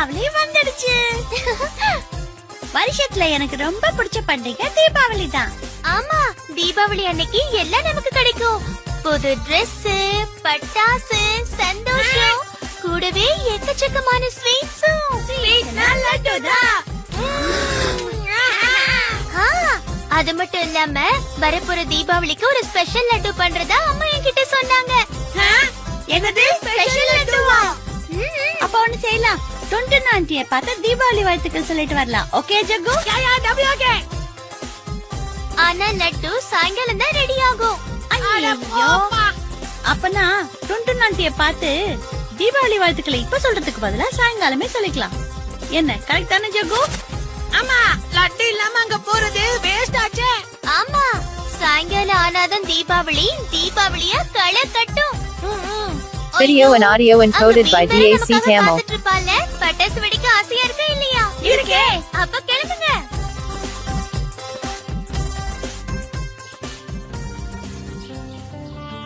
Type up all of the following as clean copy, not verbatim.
தீபாவளி வந்துடுச்சு. வருஷத்துல எனக்கு ரொம்ப பிடிச்ச பண்டிகை தீபாவளி தான். ஆமா, தீபாவளி அன்னைக்கு எல்லாம் நமக்கு கிடைக்கும். புது Dress, பட்டாசு, சந்தோஷம், கூடவே எக்கச்சக்கமான ஸ்வீட்ஸும். அது மட்டும் இல்லாம வரப்போற தீபாவளிக்கு ஒரு ஸ்பெஷல் லட்டு பண்றதா அம்மா என்கிட்ட சொன்னாங்க. என்னது ஸ்பெஷல் லட்டுவா? அப்ப ஒண்ணு செய்யலாம், டொண்டு ஆண்டிய பார்த்து தீபாவளி வாழ்த்துக்கள் சொல்லிட்டு வரலாம். ஓகே ஜக்கு? ஆனா லட்டு சாயங்காலம் தான் ரெடி ஆகும். ஐயோ, அப்பனா டொண்டு ஆண்டிய பார்த்து தீபாவளி வாழ்த்துக்களை இப்ப சொல்றதுக்கு பதிலா சாயங்காலமே சொல்லிக்கலாம். என்ன கரெக்ட் தானே ஜக்கு? ஆமா, லட்டு இல்லாம அங்க போறது வேஸ்ட் ஆச்சே. ஆமா, சாயங்காலம் ஆனாதான் தீபாவளி தீபாவளியா களை கட்டும். Video and audio encoded by DAC Tamil. பட்டாசு வெடிக்க ஆசையா இருக்கா இல்லையா? இருக்கே. அப்ப கிளம்புங்க.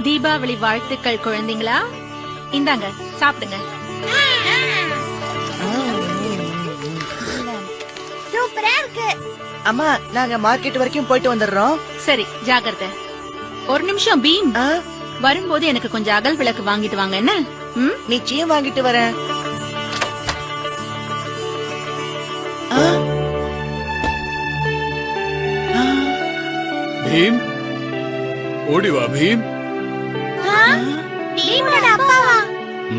தீபாவளி வாழ்த்துக்கள் குழந்தைங்களா, இந்தாங்க சாப்பிடுங்க. சூப்பரா இருக்கு. அம்மா, நாங்க மார்க்கெட் வரைக்கும் போயிட்டு வந்துடுறோம். சரி, ஜாகிரதை. ஒரு நிமிஷம் பீம், ஆ, வரும்போது எனக்கு கொஞ்சம் அகல் விளக்கு வாங்கிட்டு வாங்க. என்ன? நிச்சயம் வாங்கிட்டு வரேன். ஆ, ஆ, பீம், ஓடி வா பீம். பீமோட அப்பாவா?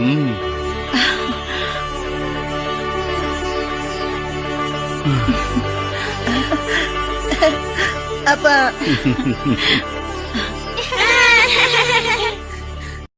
ம். அப்பா